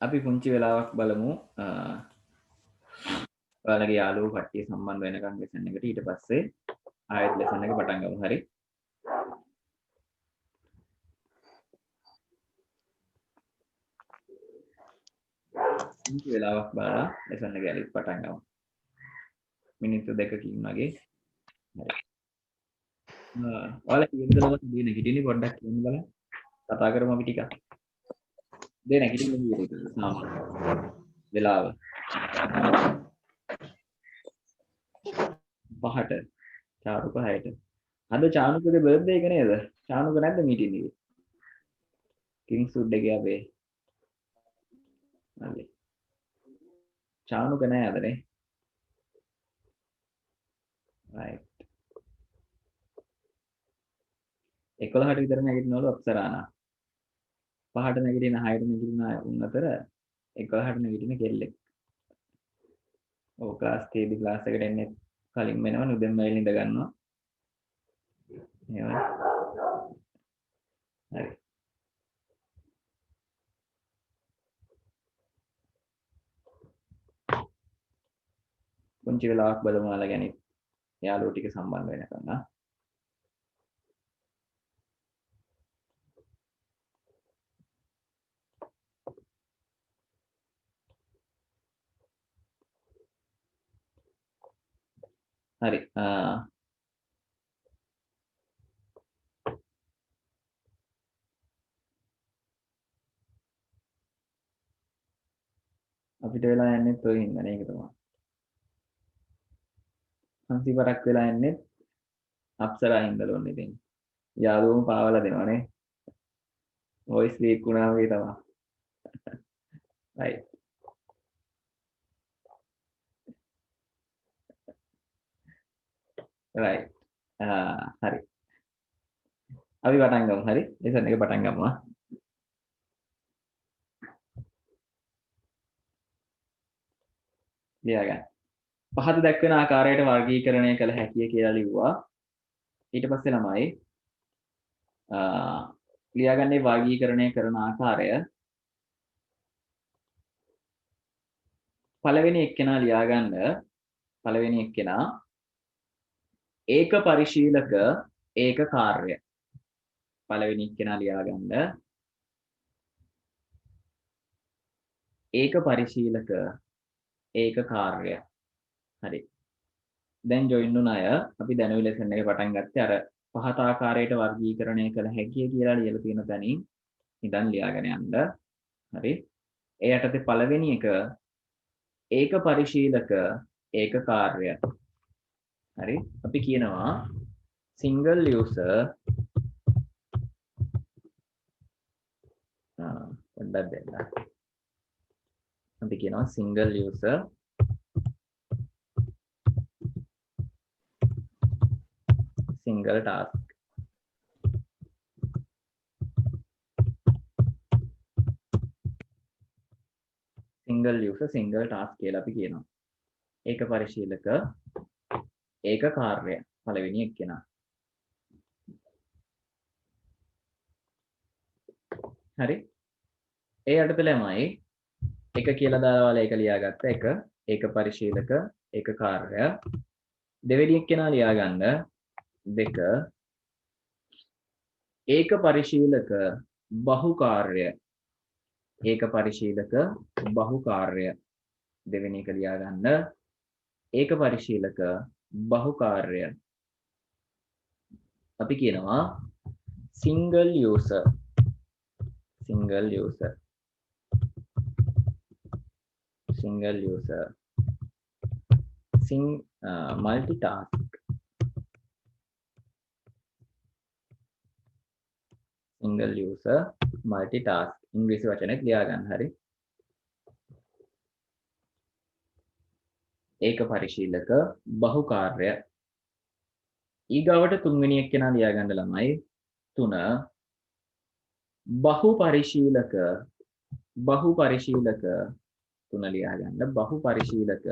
අපි පුංචි වෙලාවක් බලමු ඔයාලගේ යාළුවෝ කට්ටිය සම්බන්ධ වෙනකන් ලෙසන් එකට ඊට පස්සේ ආයෙත් ලෙසන් එක පටන් ගමු. හරි. පුංචි වෙලාවක් බලලා ලෙසන් එක ඇලිත් පටන් ගමු. මිනිත්තු 2කින් වගේ. හරි. ඔයාලා කීයද දවස් දී නැගිටින්නේ පොඩ්ඩක් කියන්න බලන්න. කතා කරමු අපි ටිකක්. දේ නැගිටින්න කීයද සාමාන්‍ය වෙලාව? 5ට. චාරුක 6ට. අද චානුකගේ බර්ත්ඩේ එක නේද? චානුක නැද්ද මීටින් එකේ? කිංසුඩ් එකේ අපේ. හරි. චානුක නෑ අදනේ. right. 11ට විතර නැගිටිනවලු අප්සරානා. 5ට නැගිටින 6ට නැගිටින උන් අතර 11ට නැගිටින කෙල්ලෙක්. ඔව් ක්ලාස් කේබි ක්ලාස් එකට එන්නේ කලින් වෙනව නුදෙන් මයිල් ඉඳ ගන්නවා. එහෙමයි. හරි. පුංචි වෙලාවක් බලමු ඔයාලා ගැන යාළුවෝ ටික සම්බන්ධ වෙනකන් ආ. හරි. අපිට වෙලා යන්නේ ඔය හින්දා නේද තමයි. සංසිපරක් වෙලා යන්නේ අප්සරා හින්දා ලොන්නේ ඉතින්. යාළුවෝම පාවලා දෙනවනේ. වොයිස් ලීක් වුණා වගේ තමයි. right. right. හරි. අපි පටන් ගමු. හරි. ලෙසන් එක පටන් ගමු ආ. ලියා ගන්න. පහත දැක්වෙන ආකාරයට වර්ගීකරණය කළ හැකිය කියලා ලිව්වා. ඊට පස්සේ ළමයි ලියාගන්නේ වර්ගීකරණය කරන ආකාරය. පළවෙනි එක්කෙනා ලියාගන්න පළවෙනි එක්කෙනා ඒක පරිශීලක ඒක කාර්ය. පළවෙනි එක්කෙනා ලියාගන්න ඒක පරිශීලක ඒක කාර්ය. හරි. දැන් ජොයින් වුණ අය අපි දැනුයි ලෙසන් එක පටන් ගත්තේ අර පහත ආකාරයට වර්ගීකරණය කළ හැකිය කියලා ලියලා තියෙන තැනින් ඉඳන් ලියාගෙන යන්න. හරි. ඒ යටතේ පළවෙනි එක ඒක පරිශීලක ඒක කාර්ය. හරි. අපි කියනවා single user පොඩ්ඩක් දෙන්න. අපි කියනවා single user single task. single user single task කියලා අපි කියනවා. ඒක පරිශීලක ඒක කාර්ය පළවෙනි එක්කෙනා. හරි. ඒ යටතලමයි එක කියලා දාලා ඒක ලියාගත්ත එක ඒක පරිශීලක ඒක කාර්ය. දෙවෙනි එක්කෙනා ලියාගන්න දෙක ඒක පරිශීලක බහුකාර්ය ඒක පරිශීලක බහුකාර්ය. දෙවෙනි එක ලියාගන්න ඒක පරිශීලක බහුකාර්ය. අපි කියනවා single user single user single user multitask single user multitask ඉංග්‍රීසි වචනයක් ලියා ගන්න. හරි. ඒක පරිශීලක බහුකාර්ය. ඊගවට තුන්වෙනි එක්කෙනා ලියා ගන්න ළමයි 3 බහුපරිශීලක 3 ලියා ගන්න බහුපරිශීලක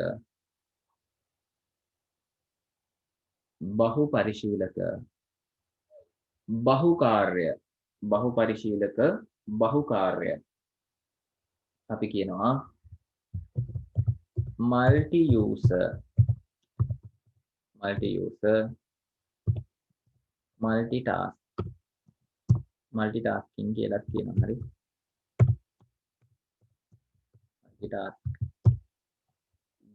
බහුකාර්ය බහුපරිශීලක බහුකාර්ය. අපි කියනවා multi user multitasking කියලා කියනවා. හරි. multitask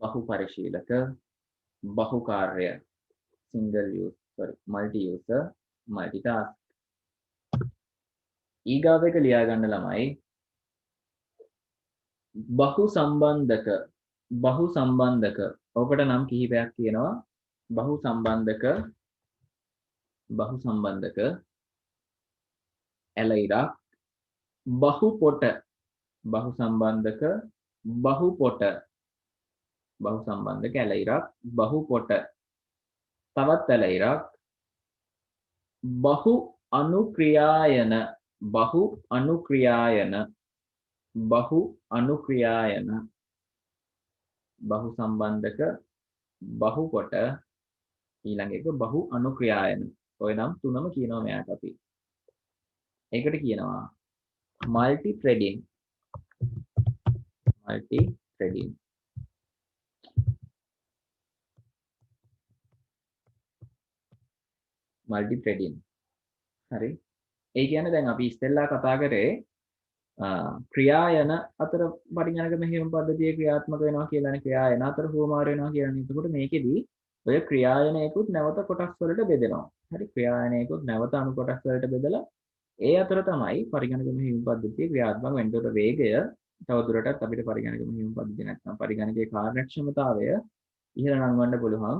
බහුපරිශීලක බහුකාර්ය multi user multitask. ඊගාව එක ලියා ගන්න ළමයි බහු සම්බන්ධක ඔකට නම් කිහිපයක් තියෙනවා. බහු සම්බන්ධක ඇල ඉරක් බහු පොට බහු සම්බන්ධක ඇල ඉරක් බහු පොට තවත් ඇල ඉරක් බහු අනුක්‍රියායන බහු සම්බන්ධක බහු කොට ඊළඟ එක බහු අනුක්‍රියායන. ඔය නම් තුනම කියනවා මෙයාට අපි. ඒකට කියනවා multi threading. හරි. ඒ කියන්නේ දැන් අපි ඉස්සෙල්ලා කතා කරේ ක්‍රියායන අතර පරිගණක මෙහෙයුම් පද්ධතිය ක්‍රියාත්මක වෙනවා කියලානේ. ක්‍රියායන අතර හුවමාරු වෙනවා කියන්නේ. එතකොට මේකෙදි ඔය ක්‍රියායනයකුත් නැවත කොටස් වලට බෙදෙනවා. හරි. ක්‍රියායනයකුත් නැවත අණු කොටස් වලට බෙදලා ඒ අතර තමයි පරිගණක මෙහෙයුම් පද්ධතිය ක්‍රියාත්මක වෙන්නේ. ඒතකොට වේගය තවදුරටත් අපිට පරිගණක මෙහෙයුම් පද්ධතිය නැත්නම් පරිගණකයේ කාර්යක්ෂමතාවය ඉහළ නංවන්න පුළුවන්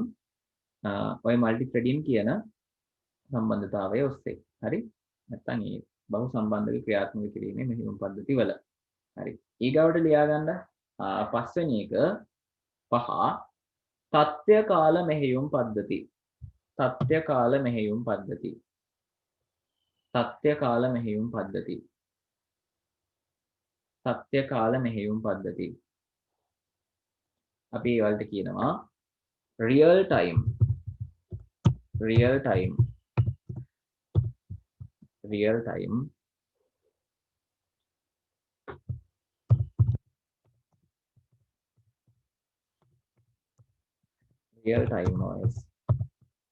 ඔය මල්ටි ත්‍රෙඩින් කියන සම්බන්ධතාවය ඔස්සේ. හරි. නැත්නම් මේ බහු සම්බන්ධක ක්‍රියාත්මක කිරීමේ මෙහෙයුම් පද්ධති වල. හරි. ඊගාවට ලියා ගන්න පස්වෙනි එක තත්ත්‍ය කාල මෙහෙයුම් පද්ධති. තත්ත්‍ය කාල මෙහෙයුම් පද්ධති. අපි ඒවලට කියනවා real time OS.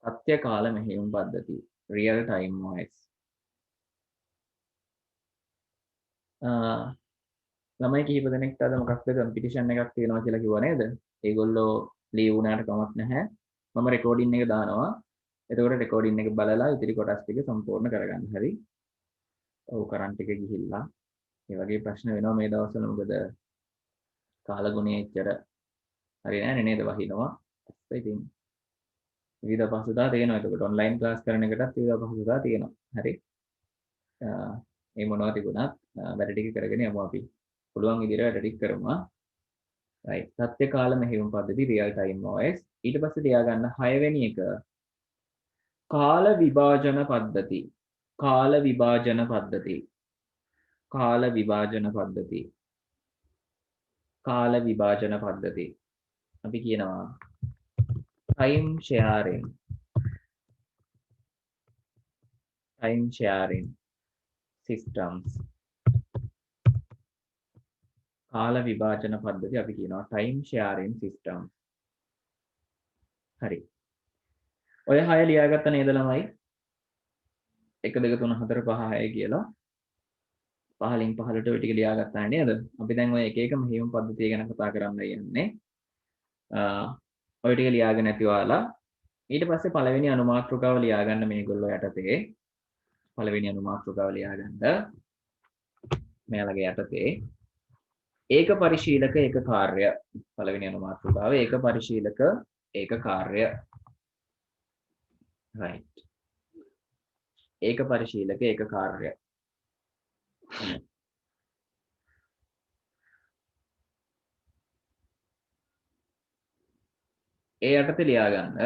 සත්‍ය කාල මෙහෙයුම් පද්ධති real time OS. ළමයි කිහිප දෙනෙක්ට අද මොකක්ද කම්පිටිෂන් එකක් තියෙනවා කියලා කිව්වා නේද? ඒගොල්ලෝ ලීව් වුණාට කමක් නැහැ. මම රෙකෝඩින් එක දානවා. එතකොට රෙකෝඩින් එක බලලා ඉතිරි කොටස් ටික සම්පූර්ණ කරගන්න. හරි. ඔව් කරන්ට් එක ගිහිල්ලා. මේ වගේ ප්‍රශ්න වෙනවා මේ දවස්වල. මොකද කාලගුණය එච්චර හරි නෑනේ නේද? වහිනවා. ඉතින් විවිධ පහසුතා තියෙනවා. එතකොට ඔන්ලයින් ක්ලාස් කරන එකටත් විවිධ පහසුතා තියෙනවා. හරි. මේ මොනවා තිබුණත් වැඩ ටික කරගෙන යමු අපි. පුළුවන් විදිහට වැඩ ටික කරමු. right. සත්‍ය කාල මෙහෙයුම් පද්ධති real time OS. ඊට පස්සේ තියා ගන්න 6 වෙනි එක කාල විභාජන පද්ධති. අපි කියනවා time sharing systems. කාල විභාජන පද්ධති අපි කියනවා time sharing systems. හරි. ඔය 6 ලියාගත්ත නේද ළමයි? 1 2 3 4 5 6 කියලා. පහලින් පහලට ඔය ටික ලියාගත්තා නේද? අපි දැන් ඔය එක එක මෙහෙයුම් පද්ධතිය ගැන කතා කරන්න යන්නේ. ඔය ටික ලියාගෙන නැති ඔයාලා ඊට පස්සේ පළවෙනි අනුමාත්‍රිකාව ලියාගන්න මේගොල්ලෝ යටතේ. පළවෙනි අනුමාත්‍රිකාව ලියාගන්න මෙයාලගේ යටතේ ඒක පරිශීලක ඒක කාර්ය. පළවෙනි අනුමාත්‍රිකාව ඒක පරිශීලක ඒක කාර්ය. right. ඒක පරිශීලක ඒක කාර්ය. ඒ යටතේ ලියා ගන්න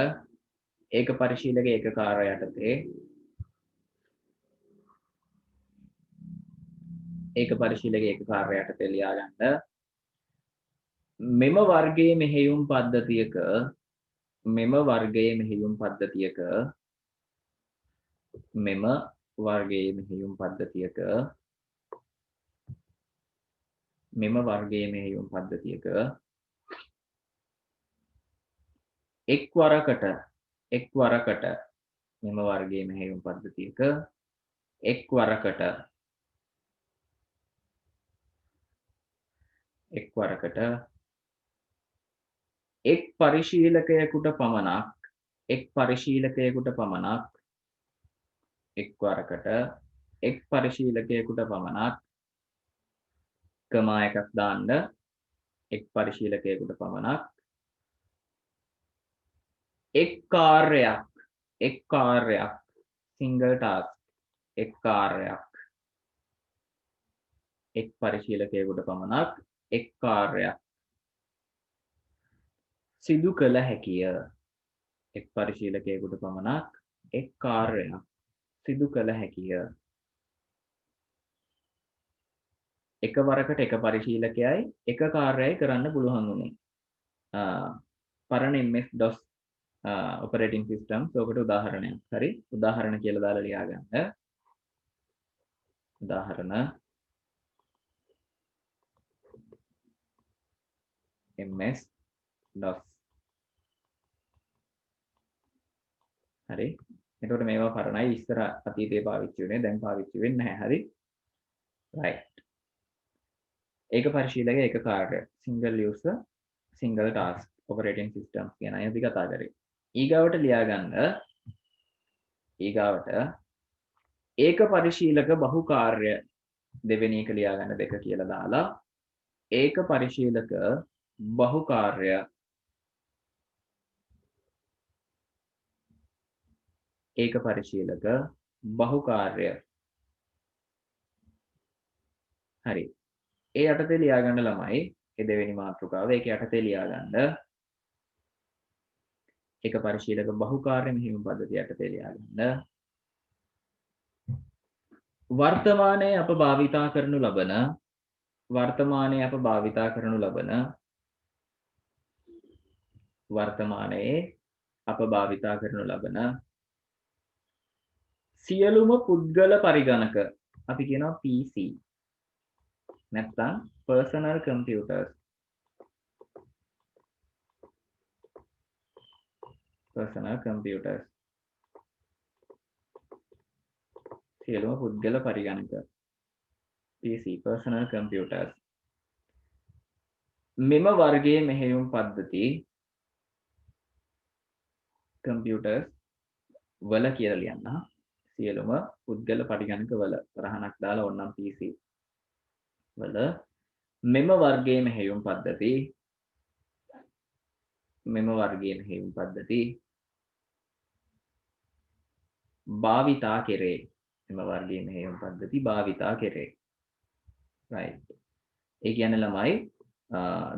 ඒක පරිශීලක ඒක කාර්ය යටතේ ඒක පරිශීලක ඒක කාර්ය යටතේ ලියා ගන්න මෙම වර්ගයේ මෙහෙයුම් පද්ධතියක මෙම වර්ගයේ මෙහෙයුම් පද්ධතියක එක්වරකට මෙම වර්ගයේ මෙහෙයුම් පද්ධතියක එක්වරකට එක් පරිශීලකයෙකුට පමණක් එක්වරකට එක් පරිශීලකයෙකුට පමණක් කමා එකක් දාන්න එක් පරිශීලකයෙකුට පමණක් එක් කාර්යයක් single task එක් කාර්යයක් එක් පරිශීලකයෙකුට පමණක් එක් කාර්යයක් සිදු කළ හැකිය එක් පරිශීලකයෙකුට පමණක් එක් කාර්යයක් සිදු කළ හැකිය එකවරකට එක පරිශීලකයයි එක කාර්යයයි කරන්න පුළුවන් උනේ පරණ MS DOS operating system ඔකට උදාහරණයක් හරි උදාහරණ කියලා දාලා ලියා ගන්න උදාහරණ MS DOS හරි එතකොට මේවා පරණයි ඉස්සර අතීතයේ පාවිච්චි වුණේ දැන් පාවිච්චි වෙන්නේ නැහැ හරි right ඒක පරිශීලක එක කාර්ය single user single task operating system කියන අය අපි කතා කරේ ඊගාවට ලියා ගන්න ඊගාවට ඒක පරිශීලක බහුකාර්ය දෙවෙනි එක ලියා ගන්න දෙක කියලා දාලා ඒක පරිශීලක බහුකාර්ය ඒක පරිශීලක බහුකාර්ය හරි ඒ යටතේ ලියා ගන්න ළමයි ඒ දෙවෙනි මාතෘකාව ඒක යටතේ ලියා ගන්න ඒක පරිශීලක බහුකාර්ය මෙහෙයුම් පද්ධතිය යටතේ ලියා ගන්න වර්තමානයේ අප භාවිතා කරනු ලබන සියලුම පුද්ගල පරිගණක අපි කියනවා PC නැත්නම් personal computers සියලුම පුද්ගල පරිගණක PC personal computers මෙම වර්ගයේ මෙහෙයුම් පද්ධති computers වල කියලා ලියන්න සියලුම පුද්ගල පරිගණක වල රහණක් දාලා ඕනනම් PC වල මෙම වර්ගයේ මෙහෙයුම් පද්ධති භාවිතා කෙරේ right ඒ කියන්නේ ළමයි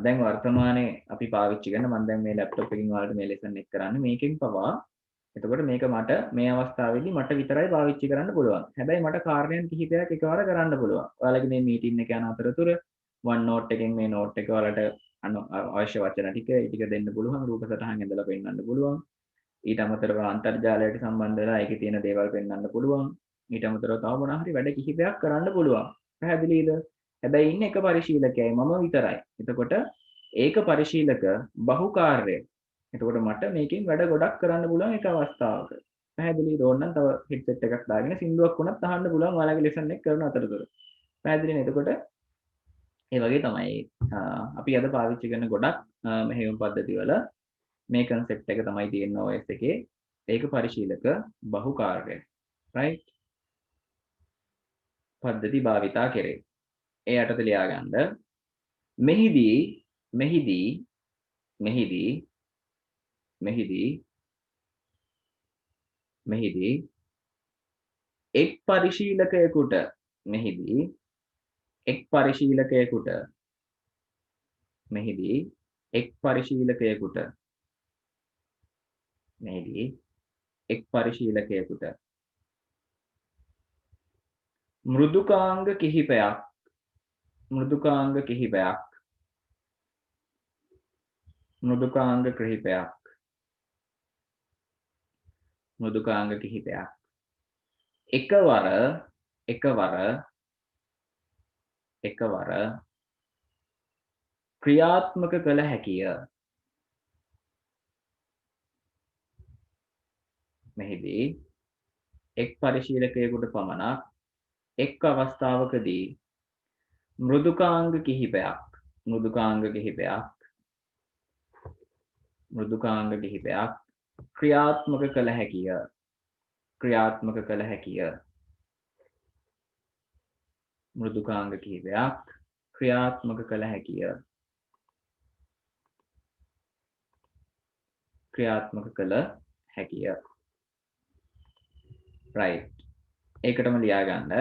දැන් වර්තමානයේ අපි පාවිච්චි කරන මම දැන් මේ ලැප්ටොප් එකකින් ඔයාලට මේ ලෙසන් එක කරන්නේ මේකෙන් පවා එතකොට මේක මට මේ අවස්ථාවේදී මට විතරයි පාවිච්චි කරන්න පුළුවන්. හැබැයි මට කාර්යයන් කිහිපයක් එකවර කරන්න පුළුවන්. ඔයාලගේ මේ මීටින් එක යන අතරතුර OneNote එකෙන් මේ note එක ඔයාලට අවශ්‍ය වචන ටික දෙන්න පුළුවන්. රූප සටහන් ඇඳලා පෙන්නන්න පුළුවන්. ඊට අමතරව අන්තර්ජාලයට සම්බන්ධ වෙලා ඒකේ තියෙන දේවල් පෙන්වන්න පුළුවන්. ඊට අමතරව තව මොනවා හරි වැඩ කිහිපයක් කරන්න පුළුවන්. පැහැදිලිද? හැබැයි ඉන්නේ එක පරිශීලකයයි මම විතරයි. එතකොට ඒක පරිශීලක බහුකාර්ය. එතකොට මට මේකෙන් වැඩ ගොඩක් කරන්න පුළුවන් එක අවස්ථාවක. පැහැදිලිද? ඕනනම් තව headset එකක් දාගෙන සින්දුවක් වුණත් අහන්න පුළුවන් ඔයාලගේ lesson එක කරන අතරතුර. පැහැදිලිනේ? එතකොට ඒ වගේ තමයි අපි අද පාවිච්චි කරන ගොඩක් මෙහෙයුම් පද්ධති වල මේ concept එක තමයි තියෙන්නේ OS එකේ ඒක පරිශීලක බහුකාර්ය right පද්ධති භාවිතා කෙරේ ඒ යටතේ ලියා ගන්න මෙහිදී එක් පරිශීලකයෙකුට මෘදුකාංග කිහිපයක් එකවර ක්‍රියාත්මක කළ හැකිය. මෙහිදී එක් පරිශීලකයෙකුට පමණක් එක් අවස්ථාවකදී මෘදුකාංග කිහිපයක් ක්‍රියාත්මක කළ හැකිය. මෘදුකාංග කිහිපයක් ක්‍රියාත්මක කළ හැකිය. right. ඒකටම ලියා ගන්න.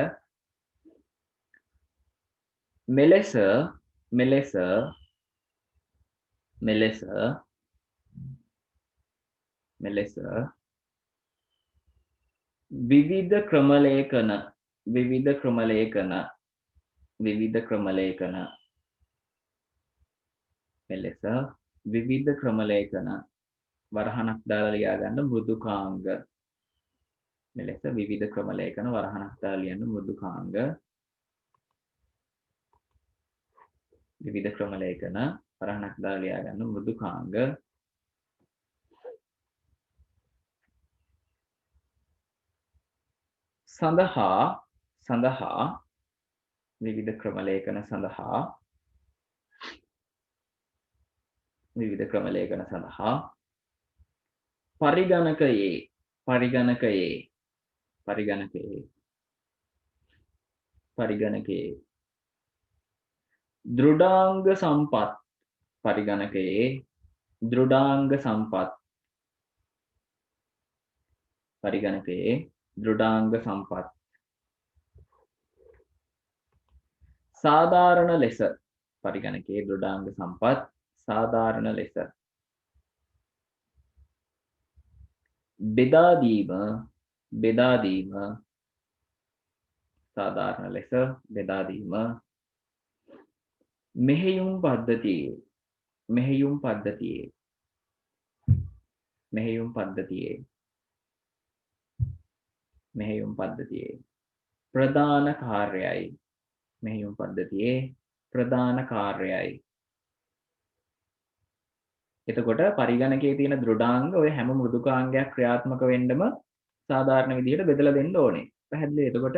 මෙලෙස විවිධ ක්‍රමලේඛන වරහණක් දාලා ලියා ගන්න මෘදුකාංග. මෙලෙස විවිධ ක්‍රමලේඛන වරහණක් දාලා ලියන්න මෘදුකාංග. විවිධ ක්‍රමලේඛන වරහණක් දාලා ලියා ගන්න මෘදුකාංග. සඳහා විවිධ ක්‍රමලේඛන සඳහා පරිගණකයේ දෘඩාංග සම්පත් සාධාරණ ලෙස බෙදා දීම මෙහෙයුම් පද්ධතියේ ප්‍රධාන කාර්යයි. එතකොට පරිගණකයේ තියෙන දෘඩාංග ඔය හැම මෘදුකාංගයක් ක්‍රියාත්මක වෙන්නම සාධාරණ විදිහට බෙදලා දෙන්න ඕනේ. පැහැදිලි? එතකොට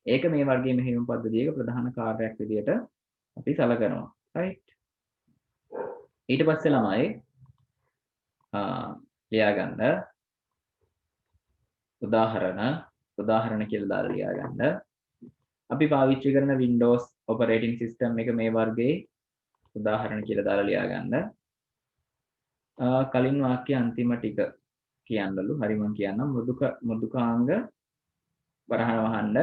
ඒක මේ වර්ගයේ මෙහෙයුම් පද්ධතියක ප්‍රධාන කාර්යයක් විදිහට අපි සලකනවා. right? ඊට පස්සේ ළමයි ලියා ගන්න උදාහරණ කියලා දාලා ලියා ගන්න. අපි පාවිච්චි කරන Windows operating system එක මේ වර්ගයේ උදාහරණ කියලා දාලා ලියා ගන්න. කලින් වාක්‍ය අන්තිම ටික කියන්නලු. හරි මම කියන්නම්. මෘදුකාංග වරහණ වහන්න.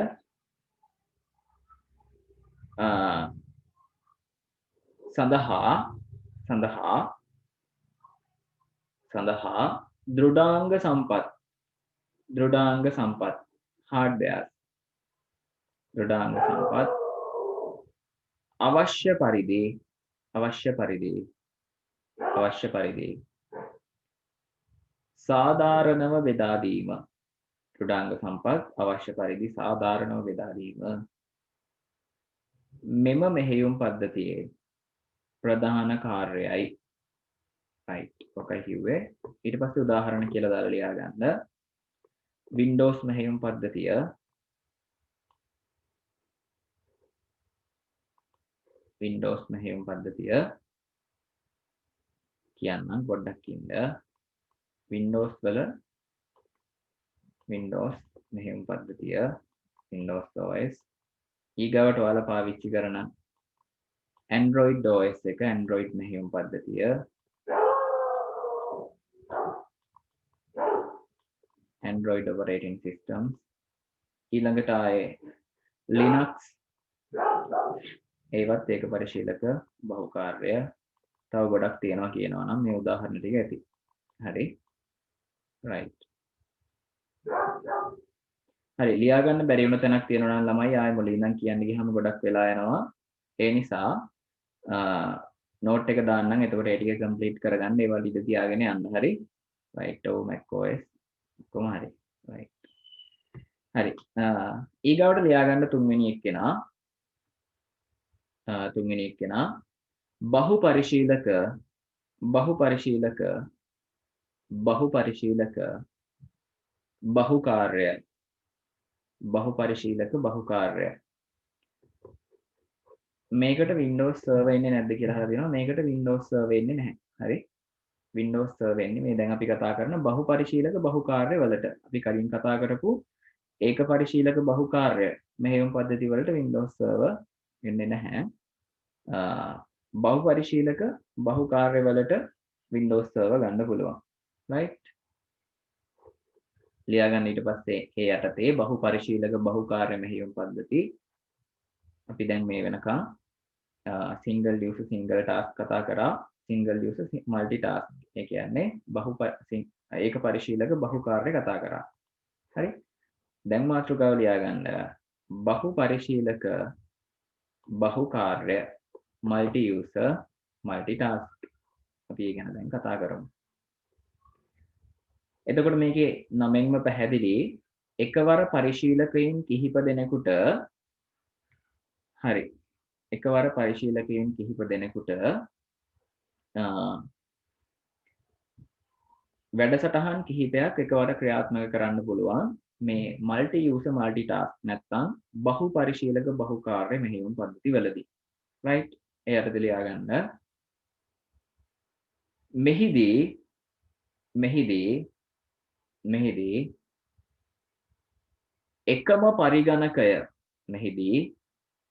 සඳහා දෘඩාංග සම්පත් hardware අවශ්‍ය පරිදි සාධාරණව බෙදා දීම. මෙම මෙහෙයුම් පද්ධතියේ ප්‍රධාන කාර්යයි. right. ඔකයි කිව්වේ. ඊට පස්සේ උදාහරණ කියලා දාලා ලියා ගන්න. Windows මෙහෙයුම් පද්ධතිය කියන්නම් පොඩ්ඩක් ඉන්න. Windows මෙහෙයුම් පද්ධතිය Windows OS ඊගවට ඔයාලා පාවිච්චි කරන Android OS එක Android මෙහෙයුම් පද්ධතිය Android operating system ඊළඟට ආයේ Linux ඒවත් ඒක පරිශීලක බහුකාර්ය තව ගොඩක් තියෙනවා කියනවා නම් මේ උදාහරණ ටික ඇති. හරි. right. හරි ලියා ගන්න බැරි වුණ තැනක් තියෙනවා නම් ළමයි ආයෙ මුලින් ඉඳන් කියන්න ගියාම ගොඩක් වෙලා යනවා. ඒ නිසා නෝට් එක දාන්නම්. එතකොට ඒ ටික කම්ප්ලීට් කරගන්න. ඒවල් ඉඳ තියාගෙන යන්න. හරි. right. Mac OS කොහොම හරි. right. හරි. ඊගාවට ලියා ගන්න තුන්වෙනි එක්කෙනා බහුපරිශීලක බහුපරිශීලක බහුපරිශීලක බහුකාර්ය බහුපරිශීලක බහුකාර්ය මේකට Windows server එන්නේ නැද්ද කියලා අහලා තියෙනවා. මේකට Windows server එන්නේ නැහැ. හරි. Windows server එන්නේ මේ දැන් අපි කතා කරන බහුපරිශීලක බහුකාර්ය වලට. අපි කලින් කතා කරපු ඒක පරිශීලක බහුකාර්ය මෙහෙයුම් පද්ධති වලට Windows server එන්නේ නැහැ. බහුපරිශීලක බහුකාර්ය වලට Windows server ගන්න පුළුවන්. right? ලියා ගන්න ඊට පස්සේ ඒ යටතේ බහුපරිශීලක බහුකාර්ය මෙහෙයුම් පද්ධති අපි දැන් මේ වෙනකන් single use single task කතා කරා single use multi task ඒ කියන්නේ ඒක පරිශීලක බහුකාර්ය කතා කරා. හරි? දැන් මාතෘකාව ලියා ගන්න බහුපරිශීලක බහුකාර්ය multi user multi task අපි ඒ ගැන දැන් කතා කරමු. එතකොට මේකේ නමෙන්ම පැහැදිලි එකවර පරිශීලකයන් කිහිප දෙනෙකුට හරි එකවර පරිශීලකයන් කිහිප දෙනෙකුට වැඩසටහන් කිහිපයක් එකවර ක්‍රියාත්මක කරන්න පුළුවන් මේ multi user multi task නැත්නම් බහු පරිශීලක බහුකාර්ය මෙහෙයුම් පද්ධති වලදී right ඒ අර්ථය ලියා ගන්න මෙහිදී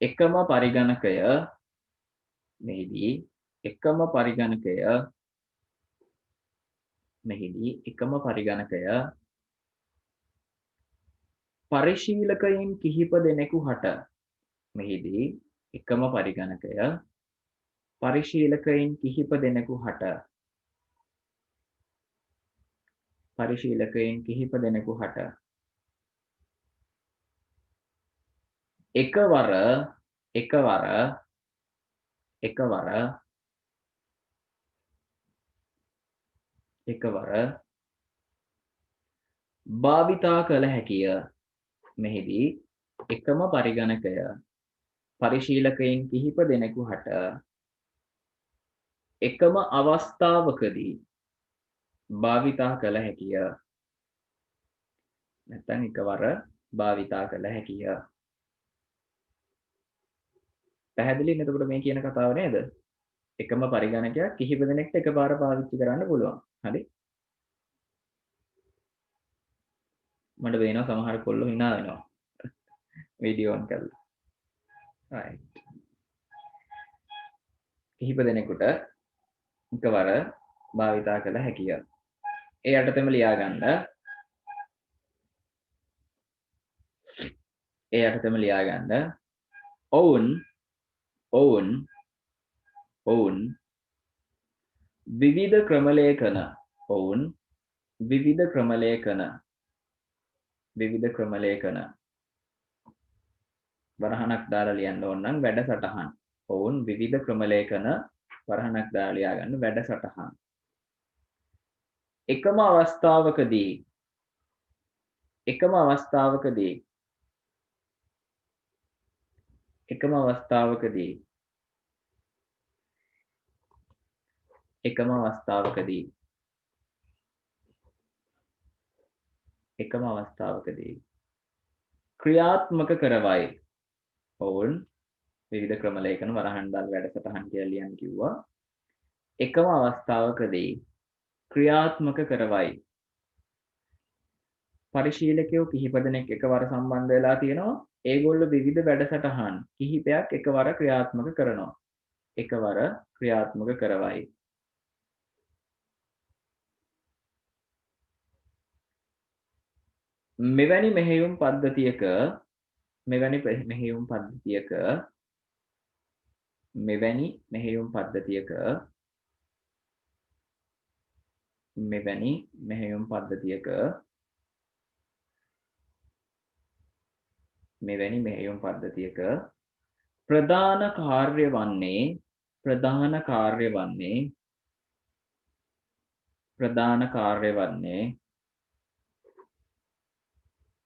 එකම පරිගණකය මෙහිදී එකම පරිගණකය පරිශීලකයන් කිහිප දෙනෙකු හට මෙහිදී එකම පරිගණකය පරිශීලකයන් කිහිප දෙනෙකු හට එකවර භාවිතා කළ හැකිය. මෙහිදී එකම පරිගණකය පරිශීලකයන් කිහිප දෙනෙකු හට එකම අවස්ථාවකදී භාවිතා කළ හැකිය. නැත්නම් එකවර භාවිතා කළ හැකිය. පැහැදිලි නේද? එතකොට මේ කියන කතාව නේද? එකම පරිගණකයක් කිහිප දෙනෙක්ට එකපාර පාවිච්චි කරන්න පුළුවන්. හරි? මට වෙනවා සමහර කොල්ලෝ hina වෙනවා. වීඩියෝ ඔන් කරලා. right. කිහිප දෙනෙකුට එකවර භාවිතා කළ හැකිය. ඒ යටතේම ලියා ගන්න. ඔවුන් විවිධ ක්‍රමලේඛන වරහණක් දාලා ලියන්න ඕන නම් වැඩසටහන්. ඔවුන් විවිධ ක්‍රමලේඛන වරහණක් දාලා ලියා ගන්න වැඩසටහන්. එකම අවස්ථාවකදී ක්‍රියාත්මක කරවයි. ඔවුන් විවිධ ක්‍රමලේඛන වරහන් දාලා වැඩසටහන් කියලා ලියන්න කිව්වා. එකම අවස්ථාවකදී ක්‍රියාත්මක කරවයි. පරිශීලකයෝ කිහිප දෙනෙක් එකවර සම්බන්ධ වෙලා තියෙනවා. ඒගොල්ලෝ විවිධ වැඩසටහන් කිහිපයක් එකවර ක්‍රියාත්මක කරනවා. එකවර ක්‍රියාත්මක කරවයි.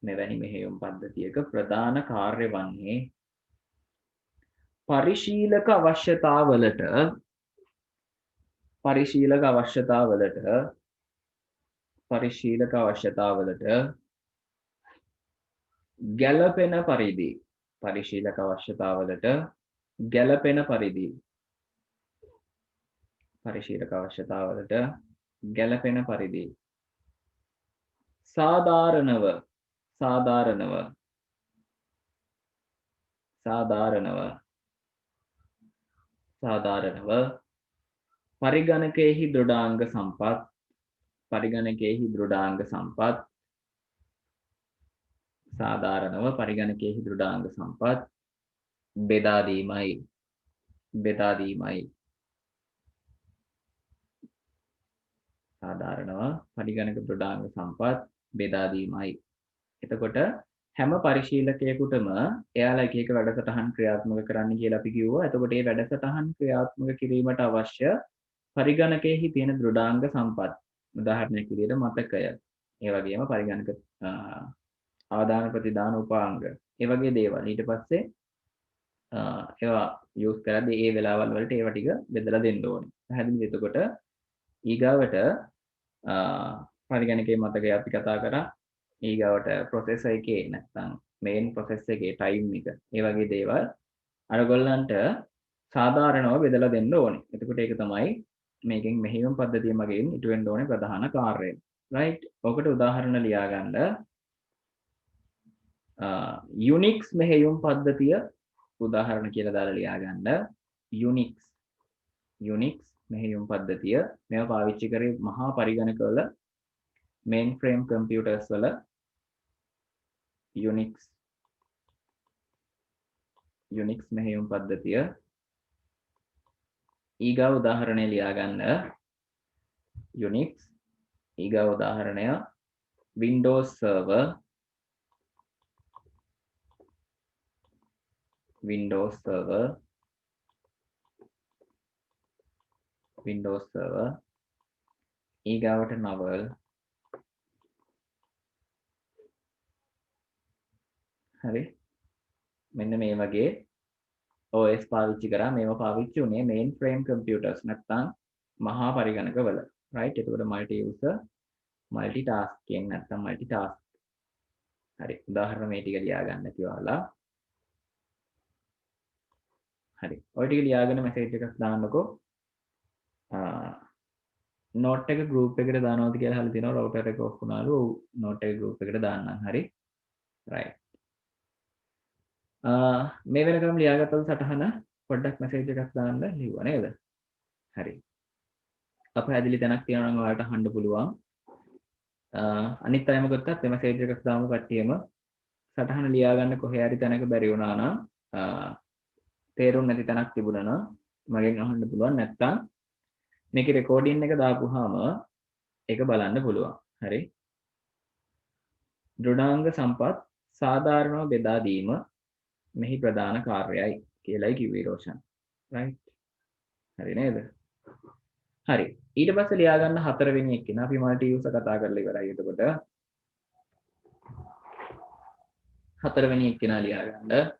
මෙවැනි මෙහෙයුම් පද්ධතියක ප්‍රධාන කාර්ය වන්නේ පරිශීලක අවශ්‍යතාවලට පරිශීලක අවශ්‍යතාවලට ගැළපෙන පරිදි පරිශීලක අවශ්‍යතාවලට ගැළපෙන පරිදි පරිශීලක අවශ්‍යතාවලට ගැළපෙන පරිදි සාධාරණව සාධාරණව සාධාරණව සාධාරණව පරිගණකයෙහි දෘඩාංග සම්පත් පරිගණකයෙහි දෘඩාංග සම්පත් සාධාරණව පරිගණකයෙහි දෘඩාංග සම්පත් බෙදා දීමයි බෙදා දීමයි සාධාරණව පරිගණක දෘඩාංග සම්පත් බෙදා දීමයි. එතකොට හැම පරිශීලකයෙකුටම එයාලා එක එක වැඩසටහන් ක්‍රියාත්මක කරන්න කියලා අපි කිව්වා. එතකොට මේ වැඩසටහන් ක්‍රියාත්මක කිරීමට අවශ්‍ය පරිගණකයෙහි තියෙන දෘඩාංග සම්පත් උදාහරණයක් විදිහට මතකය. ඒ වගේම පරිගණක ආදාන ප්‍රතිදාන උපාංග. ඒ වගේ දේවල්. ඊට පස්සේ ඒවා යූස් කරද්දී ඒ වෙලාවල් වලට ඒවා ටික බෙදලා දෙන්න ඕනේ. පැහැදිලිද? එතකොට ඊගාවට පරිගණකයේ මතකය අපි කතා කරා. ඊගාවට ප්‍රොසෙසර් එකේ නැත්නම් මේන් ප්‍රොසෙස් එකේ ටයිම් එක. ඒ වගේ දේවල් අරගොල්ලන්ට සාධාරණව බෙදලා දෙන්න ඕනේ. එතකොට ඒක තමයි මේකෙන් මෙහෙයුම් පද්ධතිය මගින් ඉටු වෙන්න ඕනේ ප්‍රධාන කාර්යය. රයිට්. ඔකට උදාහරණ ලියා ගන්න. යුනික්ස් මෙහෙයුම් පද්ධතිය උදාහරණ කියලා දාලා ලියා ගන්න. යුනික්ස් මෙහෙයුම් පද්ධතිය මේවා පාවිච්චි කරේ මහා පරිගණකවල මේන් ෆ්‍රේම් කම්පියුටර්ස් වල යුනික්ස් මෙහෙයුම් පද්ධතිය ඊගා උදාහරණය ලියා ගන්න. යුනික්ස් ඊගා උදාහරණය Windows Server ඊගාවට novel හරි මෙන්න මේ වගේ OS පාවිච්චි කරා. මේවා පාවිච්චි උනේ මේන් ෆ්‍රේම් කම්පියුටර්ස් නැත්නම් මහා පරිගණකවල. රයිට්. එතකොට මල්ටි යූසර් මල්ටි ටාස්කින් නැත්නම් මල්ටි ටාස්ක්. හරි. උදාහරණ මේ ටික ලියා ගන්න කියලා. හරි. ඔය ටික ලියාගෙන මෙසේජ් එකක් දාන්නකෝ. නෝට් එක ගෲප් එකට දානවාද කියලා අහලා තිනවා. රවුටර් එක ඔෆ් වුණාලු. ඔව් නෝට් එක ගෲප් එකට දාන්නම්. හරි. රයිට්. මේ වෙනකම් ලියාගත්තද සටහන? පොඩ්ඩක් මෙසේජ් එකක් දාන්න ලිව්වා නේද? හරි. අපහැදිලි තැනක් තියෙනවා නම් ඔයාලට අහන්න පුළුවන්. අනිත් අයම ගත්තත් මෙසේජ් එකක් දාමු කට්ටියම. සටහන ලියා ගන්න කොහේ හරි තැනක බැරි වුණා නම් තේරුම් නැති තැනක් තිබුණා නම් මගෙන් අහන්න පුළුවන්. නැත්නම් මේකේ රෙකෝඩින් එක දාපුවාම ඒක බලන්න පුළුවන්. හරි. දෘඩාංග සම්පත් සාධාරණව බෙදා දීම මෙහි ප්‍රධාන කාර්යයයි කියලායි කිව්වේ රෝෂන්. රයිට්. හරි නේද? හරි. ඊට පස්සේ ලියා ගන්න හතරවෙනි එක්කෙනා අපි මල්ටි යූසර් කතා කරලා ඉවරයි. එතකොට හතරවෙනි එක්කෙනා ලියා ගන්න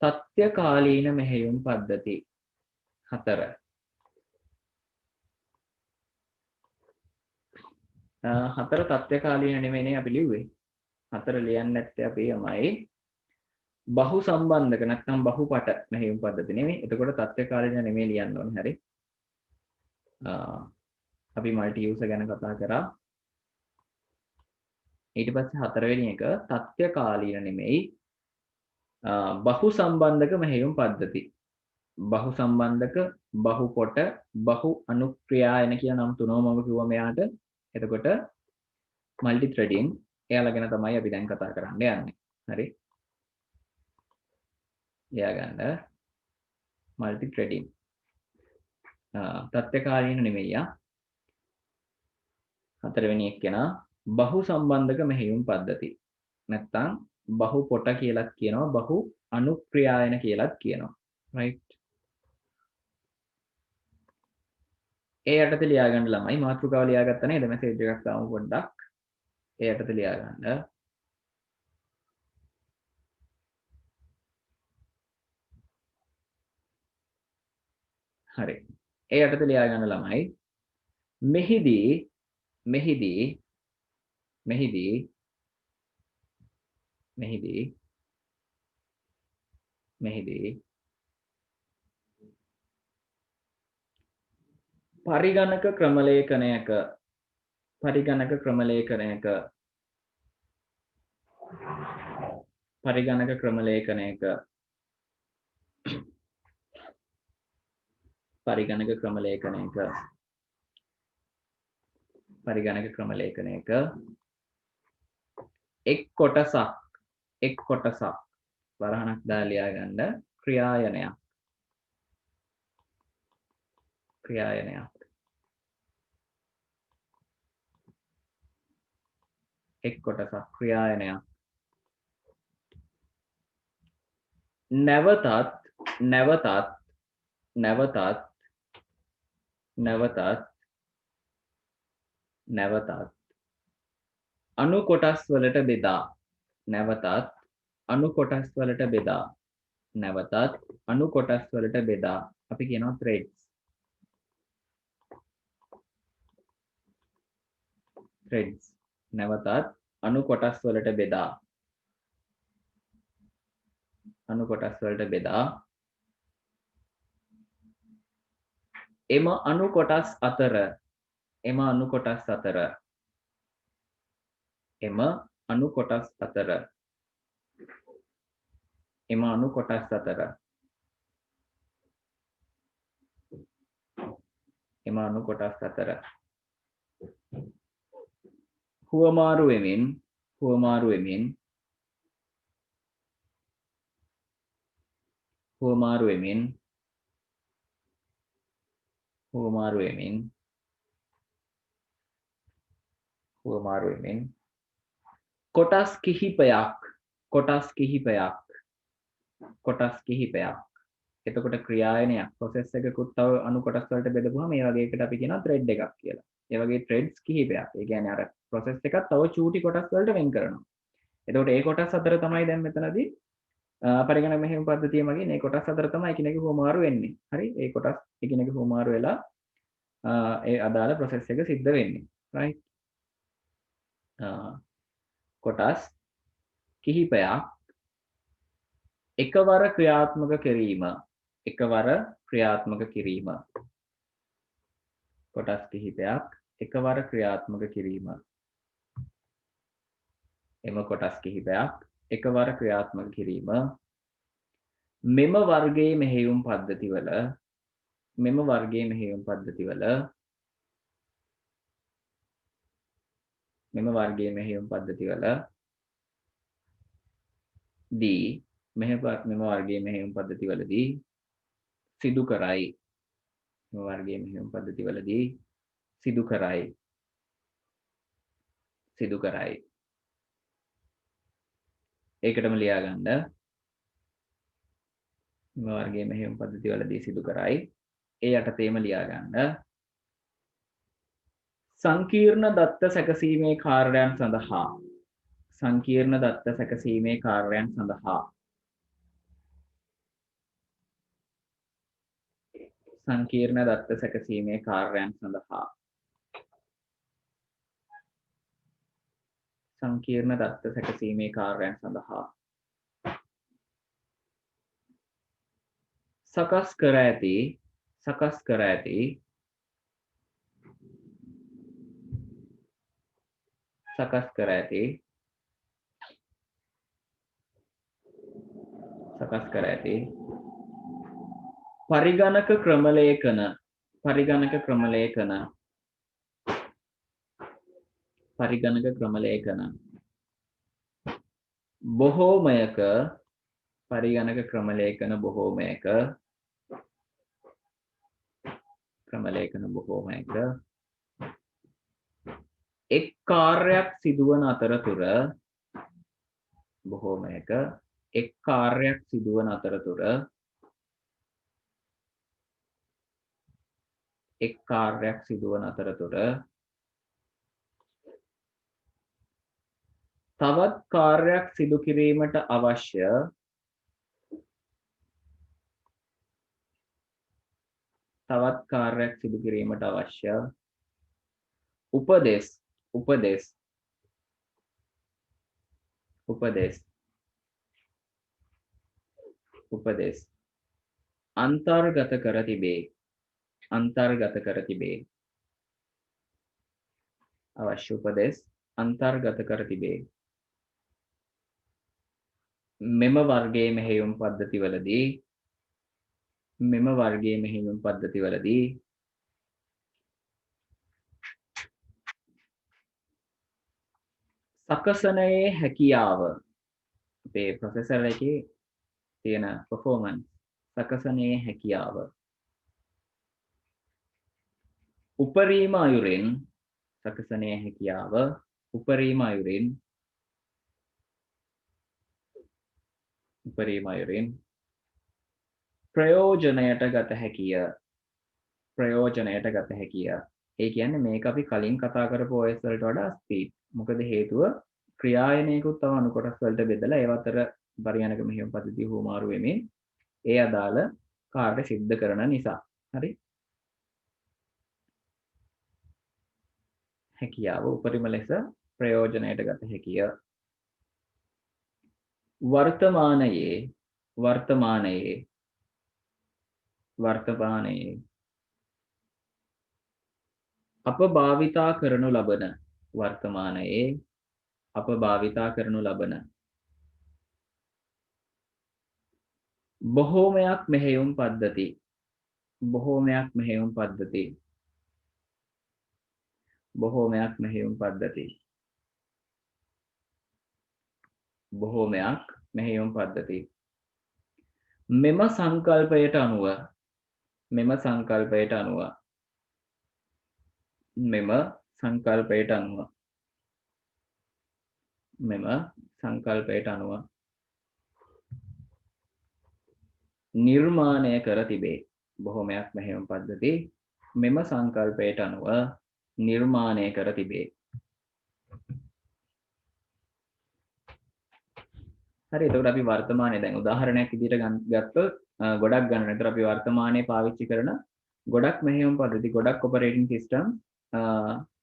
තත්ත්වකාලීන මෙහෙයුම් පද්ධති 4. හතර තත්ත්වකාලීන නෙමෙයිනේ අපි ලිව්වේ. 4 ලියන්නේ නැත්තේ අපි යමයි බහු සම්බන්ධක නැත්නම් බහුපට මෙහෙයුම් පද්ධති නෙමෙයි. එතකොට තත්ත්වකාලීන නෙමෙයි ලියන්න ඕනේ. හරි. අපි මල්ටි යූසර් ගැන කතා කරා. ඊට පස්සේ හතරවෙනි එක තත්ත්වකාලීන නෙමෙයි බහු සම්බන්ධක මෙහෙයුම් පද්ධති. බහු සම්බන්ධක, බහුපොට, බහු අනුක්‍රියායන කියන නම් තුනම මම කිව්වා මෙයාට. එතකොට මල්ටි ත්‍රෙඩින් එයාලා ගැන තමයි අපි දැන් කතා කරන්න යන්නේ. හරි. ලියා ගන්න මල්ටි ත්‍රෙඩින්. තත්ත්වකාලීන නෙමෙයි. හතරවෙනි එක්කෙනා බහු සම්බන්ධක මෙහෙයුම් පද්ධති. නැත්තම් බහුපොට කියලාත් කියනවා, බහු අනුක්‍රියායන කියලාත් කියනවා. රයිට්. ඒ යටතේ ලියා ගන්න ළමයි මාතෘකාව ලියාගත්ත නේද? මෙසේජ් එකක් දාමු පොඩ්ඩක්. ඒ යටතේ ලියා ගන්න. හරි. ඒ යටතේ ලියා ගන්න ළමයි මෙහිදී මෙහිදී මෙහිදී මෙහිදී මෙහිදී පරිගණක ක්‍රමලේඛනයක පරිගණක ක්‍රමලේඛනයක පරිගණක ක්‍රමලේඛනයක පරිගණක ක්‍රමලේඛනයක පරිගණක ක්‍රමලේඛනයක එක් කොටසක් වරහණක් දාලා ලියා ගන්න ක්‍රියායනයක් එක් කොටසක් ක්‍රියායනයක් නැවතත් අණු කොටස් වලට බෙදා අපි කියනවා threads නැවතත් අණු කොටස් වලට බෙදා එම අණු කොටස් අතර හුවමාරු වෙමින් කොටස් කිහිපයක් එතකොට ක්‍රියායනයක් process එකකුත් තව අණු කොටස් වලට බෙදපුවාම මේ වගේ එකට අපි කියනවා thread එකක් කියලා. ඒ වගේ threads කිහිපයක්. ඒ කියන්නේ අර process එකක් තව චූටි කොටස් වලට වෙන් කරනවා. එතකොට ඒ කොටස් අතර තමයි දැන් මෙතනදී පරිගණක මෙහෙයුම් පද්ධතිය මගින් මේ කොටස් අතර තමයි එකිනෙක හුවමාරු වෙන්නේ. හරි? ඒ කොටස් එකිනෙක හුවමාරු වෙලා ඒ අදාළ process එක සිද්ධ වෙන්නේ. right? කොටස් කිහිපයක් එකවර ක්‍රියාත්මක කිරීම කොටස් කිහිපයක් එකවර ක්‍රියාත්මක කිරීම එම කොටස් කිහිපයක් එකවර ක්‍රියාත්මක කිරීම මෙම වර්ගයේ මෙහෙයුම් පද්ධතිවල දී සිදු කරයි. ඒකටම ලියා ගන්න මෙම වර්ගයේ මෙහෙයුම් පද්ධතිවලදී සිදු කරයි. ඒ යටතේම ලියා ගන්න සංකීර්ණ දත්ත සැකසීමේ කාර්යයන් සඳහා සකස් කර ඇති පරිගණක ක්‍රමලේඛන බොහෝමයක එක් කාර්යයක් සිදුවන අතරතුර තවත් කාර්යයක් සිදු කිරීමට අවශ්‍ය තවත් කාර්යයක් සිදු කිරීමට අවශ්‍ය උපදෙස් උපදෙස් උපදෙස් උපදෙස් අන්තර්ගත කර තිබේ අන්තර්ගත කර තිබේ අවශ්‍ය උපදෙස් අන්තර්ගත කර තිබේ මෙම වර්ගයේ මෙහෙයුම් පද්ධතිවලදී මෙම වර්ගයේ මෙහෙයුම් පද්ධතිවලදී සකසනයේ හැකියාව අපේ ප්‍රොසෙසර් එකේ තියෙන performance සකසනයේ හැකියාව උපරිම අයුරින් සකසනයේ හැකියාව උපරිම අයුරින් ප්‍රයෝජනයට ගත හැකිය ඒ කියන්නේ මේක අපි කලින් කතා කරපු OS වලට වඩා ස්පීඩ් මොකද හේතුව ක්‍රියායනයකුත් තව අණු කොටස් වලට බෙදලා ඒව අතර පරිගණක මෙහෙයුම් පද්ධතිය හුවමාරු වෙමින් ඒ අදාළ කාර්ය සිද්ධ කරන නිසා හරි හැකියාව උපරිම ලෙස ප්‍රයෝජනයට ගත හැකිය වර්තමානයේ අප භාවිතා කරනු ලබන බොහෝමයක් මෙහෙයුම් පද්ධති මෙම සංකල්පයට අනුව නිර්මාණය කර තිබේ බොහෝමයක් මෙහෙයුම් පද්ධති මෙම සංකල්පයට අනුව නිර්මාණය කර තිබේ හරි එතකොට අපි වර්තමානයේ දැන් උදාහරණයක් විදිහට ගත්තොත් ගොඩක් ගන්න. ඒතර අපි වර්තමානයේ පාවිච්චි කරන ගොඩක් මෙහෙයුම් පද්ධති ගොඩක් ඔපරේටින් සිස්ටම්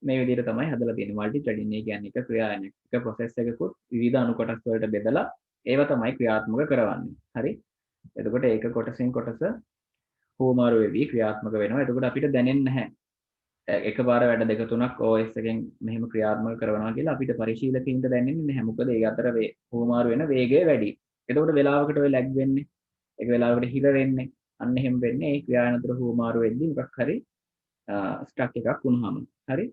මේ විදිහට තමයි හදලා තියෙන්නේ. මල්ටි ත්‍රෙඩින් ඒ කියන්නේ එක ක්‍රියායනයක්. එක ප්‍රොසෙස් එකකුත් විවිධ අණු කොටස් වලට බෙදලා ඒව තමයි ක්‍රියාත්මක කරවන්නේ. හරි. එතකොට ඒක කොටසින් කොටස හුවමාරු වෙවි ක්‍රියාත්මක වෙනවා. එතකොට අපිට දැනෙන්නේ නැහැ. එකපාර වැඩ දෙක තුනක් OS එකෙන් මෙහෙම ක්‍රියාත්මක කරනවා කියලා අපිට පරිශීලකයින්ට දැනෙන්නේ නැහැ. මොකද ඒ අතර හුවමාරු වෙන වේගය වැඩි. එතකොට වෙලාවකට ඔය ලැග් වෙන්නේ. ඒක වෙලාවකට හිර වෙන්නේ. අන්න එහෙම වෙන්නේ ඒ ක්‍රියායන අතර හුවමාරු වෙද්දී මොකක් හරි ස්ටක් එකක් වුණාම. හරි?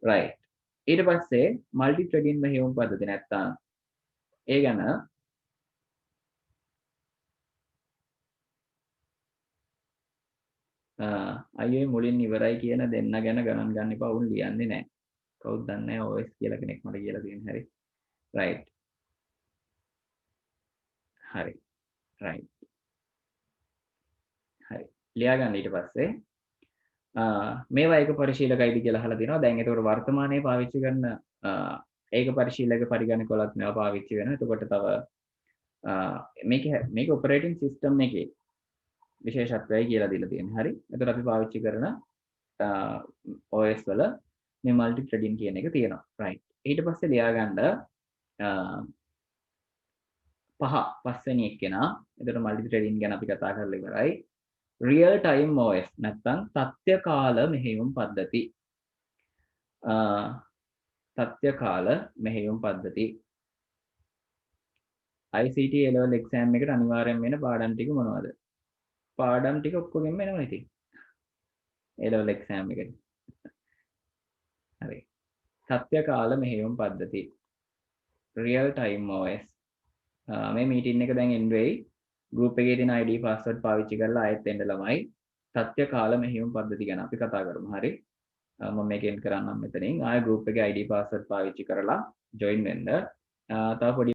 රයිට්. ඊට පස්සේ මල්ටි ත්‍රෙඩින් මෙහෙයුම් පද්ධති නැත්තම් ඒ ගැන අයියේ මුලින් ඉවරයි කියන දෙන්න ගැන ගණන් ගන්න එපා උන් ලියන්නේ නැහැ. කවුද දන්නේ නැහැ OS කියලා කෙනෙක් මට කියලා තියෙන හැරි. රයිට්. හරි. රයිට්. හරි. ලියා ගන්න ඊට පස්සේ මේවා ඒක පරිශීලකයිද කියලා අහලා තිනවා. දැන් ඒතකොට වර්තමානයේ පාවිච්චි කරන ඒක පරිශීලක පරිගණක වලත් මේවා පාවිච්චි වෙනවා. එතකොට තව මේක ඔපරේටින් සිස්ටම් එකේ විශේෂත්වයයි කියලා දීලා තියෙනවා. හරි. එතකොට අපි පාවිච්චි කරන OS වල මේ මල්ටි ත්‍රෙඩින් කියන එක තියෙනවා. රයිට්. ඊට පස්සේ ලියා ගන්න පස්වෙනි එක්කෙනා. එතකොට මල්ටි ත්‍රෙඩින් ගැන අපි කතා කරලා ඉවරයි. රියල් ටයිම් OS නැත්නම් තත්ත්‍ය කාල මෙහෙයුම් පද්ධති. තත්ත්‍ය කාල මෙහෙයුම් පද්ධති. ICT A level exam එකට අනිවාර්යෙන් වෙන පාඩම් ටික මොනවද? පාඩම් ටික ඔක්කොගෙම එනවා ඉතින්. A level exam එකට. හරි. සත්‍ය කාල මෙහෙයුම් පද්ධති. real time OS. මේ මීටින් එක දැන් end වෙයි. group එකේ තියෙන ID password පාවිච්චි කරලා ආයෙත් එන්න ළමයි. සත්‍ය කාල මෙහෙයුම් පද්ධති ගැන අපි කතා කරමු. හරි. මම මේක end කරන්නම් මෙතනින්. ආයෙ group එකේ ID password පාවිච්චි කරලා join වෙන්න. තව පොඩි